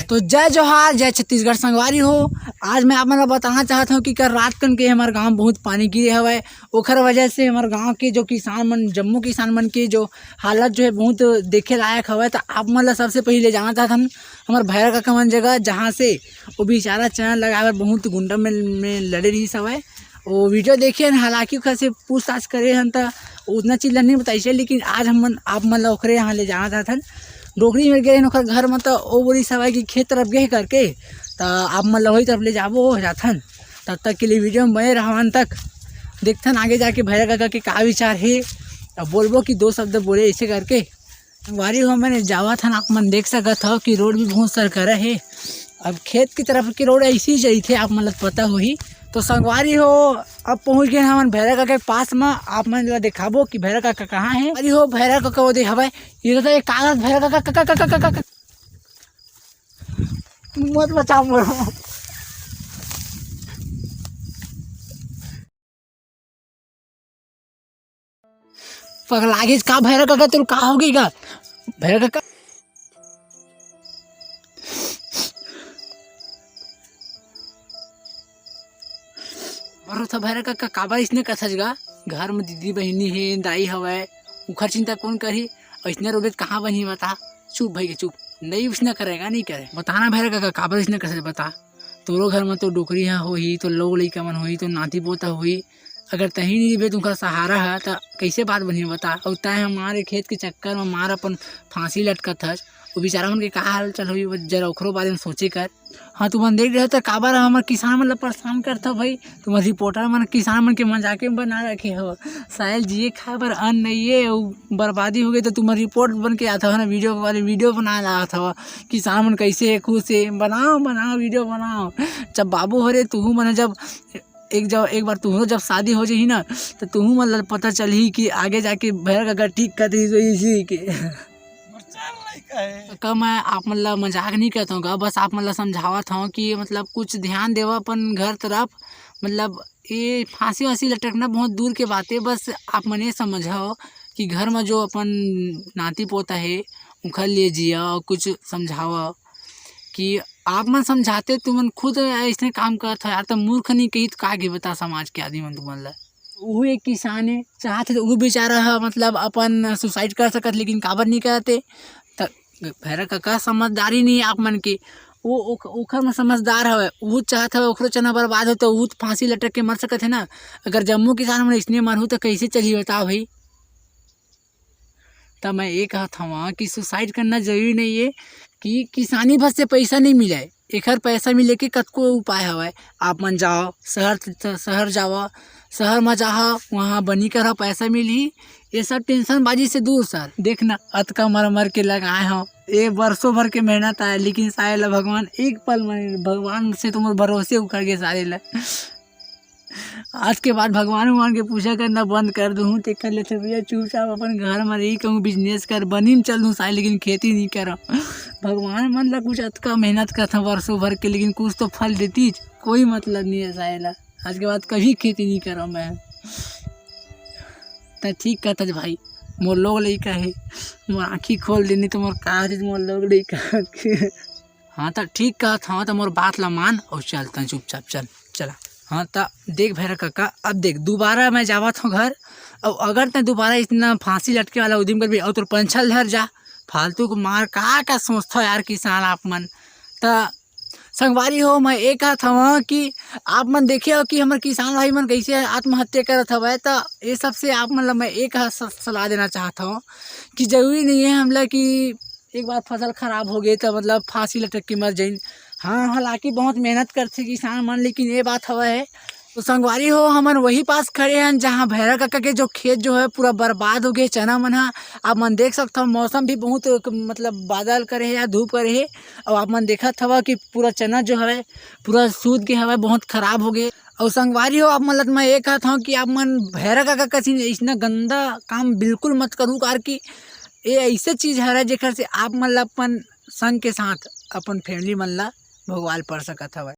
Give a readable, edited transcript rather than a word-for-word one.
तो जय जोहार, जय छत्तीसगढ़ संगवारी हो। आज मैं आप मन ल बताना चाहता हूँ कि कल रात कन के हमारे गाँव बहुत पानी गिरे हवय। ओखर वजह से हमारे गाँव के जो किसान मन, जम्मू किसान मन के जो हालत जो है बहुत देखे लायक हवय। तो आप मन ल सबसे पहले जाना चाहत हन हमारे भैया काका मन जगह, जहाँ से वो बेचारा चना लगाए बर बहुत गुंडा में लड़े रही हवय। वो वीडियो देखिए, हालांकि ओखर से पूछताछ करे हन तो उतना चीज नहीं बताइसे, लेकिन आज आप मन ल ओखरे यहाँ ले जाना चाहत हन। डोगरी में गए ओखर घर में, तो वो बोली सवाई कि खेत तरफ गए करके, तो आप मन वही तरफ ले जाबो हो जाथन। तब तक के लिए वीडियो में बने रहन, तक देखथन आगे जाके भैया काका के का विचार है। अब बोलबो कि दो शब्द बोले ऐसे करके वारी हो मैंने जावा था। आप मन देख सकत हो कि रोड भी बहुत सरकरा है। अब खेत की तरफ की रोड ऐसी ही जाई थे, आप मन पता हो ही। तो संगवारी हो अब पहुंच गए हम भैरा काका के पास में। आप मन दिखाबो कि भैरा काका कहाँ है। अरे हो भैरा काका वो दे हवाई, ये तो एक कागज भैरा काका काका काका काका काका मत बचाओ मोरो। पगला के का भैरा काका तेरे का हो गई का भैरा काका। और तो भैरा काका काबर इसने कसजगा घर में दीदी बहिनी है, दाई हवै, उखर चिंता कौन करी। ऐसने रोबे कहाँ बनी बता। चुप भाई के चुप, नहीं उसने करेगा, नहीं करे बताना भैरा काका काबर इसने कसज बता। तोरो घर में तो डोकरी हो ही, तो लोग लइका मन होई, तो नाती पोता होई। अगर तही नहीं दिबे तुमका सहारा है तो कैसे बात बनी बता। और तय हमारे खेत के चक्कर में मार अपन फांसी लटकत हस। वो बेचारा मन के का हाल चल हुई जरा ओखरो बारे में सोचे कर। हाँ तुम देख रहे हो तो काबर हमारे किसान मन परेशान करता भाई। तुम रिपोर्टर मन किसान मन के मजाक में बना रखे हो। सायल जिए खाए पर अन्न नहीं है, बर्बादी हो गई तो तुम रिपोर्ट बन के आता हो ना, वीडियो वाले वीडियो बना रहा था। किसान मन कैसे है, खुश है, बनाओ बनाओ वीडियो बनाओ। जब बाबू हो रहे तू मन, जब एक बार तू जब शादी हो जाही ना, तो तू मतलब पता चली कि आगे जाके भैया काका ठीक कर दी इसी के। का मैं आप मतलब मजाक नहीं करता हूँ, बस आप मतलब समझावत हूँ कि मतलब कुछ ध्यान देवा अपन घर तरफ। मतलब ये फांसी वांसी लटकना बहुत दूर के बात है। बस आप मन ये समझाओ कि घर में जो अपन नाती पोता है उनका लिए जिया, और कुछ समझाओ कि आप मन समझाते तुमन खुद ऐसे काम करत हो यार। तो मूर्ख नहीं कही तो का के बता समाज के आदमी मन तुमन ला। वो एक किसान है, चाहते तो वो बेचारा है मतलब अपन सुसाइड कर सकत, लेकिन काबर नहीं करते। तो भैरा काका समझदारी नहीं है आप मन की। वो ओखर में समझदार हवे, वो चाहत हवे ओखरो चना बर्बाद हो तो वो फांसी लटक के मर सकत है ना। अगर जम्मू किसान मन इसने मरहू तो कैसे चली बताओ भाई। तब मैं ये कहता हूँ कि सुसाइड करना जरूरी नहीं है कि किसानी भर से पैसा नहीं मिले। एक पैसा मिले के कतको उपाय हवे। आप मन जाओ शहर जाओ, शहर में जाओ, वहाँ बनी कर पैसा मिली। ये सब टेंशन बाजी से दूर सर। देखना अतका मर मर के लगाए हो, ये वर्षों भर के मेहनत आए, लेकिन सारे भगवान एक पल में, भगवान से तुम भरोसे उखड़ गए सारे ला। आज के बाद भगवान के पूजा करना बंद कर दूँ तो कर लेते भैया चुपचाप अपन घर में रही कहूँ बिजनेस कर बनी में चल दूँ सारे, लेकिन खेती नहीं करो। भगवान मन ला कुछ अतका मेहनत करता वर्षों भर के, लेकिन कुछ तो फल देती, कोई मतलब नहीं है सायला। आज के बाद कभी खेती नहीं करो मैं। तो ठीक कहता भाई, मोर लोग लइका है, मोर आँखी खोल देनी तो मोर का मोर लोग लइका। हाँ तो ठीक कहता हाँ, तो मोर बात ला मान और चलता चुपचाप चल चला। हाँ तो देख भैरा काका, अब देख दोबारा मैं जावत हूँ घर। और अगर तय दोबारा इतना फांसी लटके वाला उद्यम कर भी और तो पंछल धर जा, फालतू को मार का सोचता यार किसान आप मन। तो संगवारी हो मैं एक कहत हूँ कि आप मन देखे हो कि हमारे किसान भाई मन कैसे आत्महत्या करत हवे। तो ये सबसे आप मतलब मैं एक सलाह देना चाहता हूँ कि जरूरी नहीं है हमला कि एक बार फसल खराब हो गई तो मतलब फांसी लटक के मर जाए। हाँ हालांकि बहुत मेहनत करते किसान मन, लेकिन ये बात हवा है। तो संगवारी हो हमन वही पास खड़े हैं जहाँ भैरा काका के जो खेत जो है पूरा बर्बाद हो गए, चना मन है। आप मन देख सकते हो मौसम भी बहुत मतलब बादल करे है या धूप करे है। और आप मन देखत हवा कि पूरा चना जो है पूरा सूद के हवा बहुत खराब हो गए। और संगवारी हो आप मतलब मैं ये कहता हूँ कि आप मन भैरा काका कसी इतना गंदा काम बिल्कुल मत करूँ, कार कि ये ऐसे चीज़ है जेकर से आप मतलब अपन संग के साथ अपन फैमिली मन ला भोगवाल पड़ सकत हवे।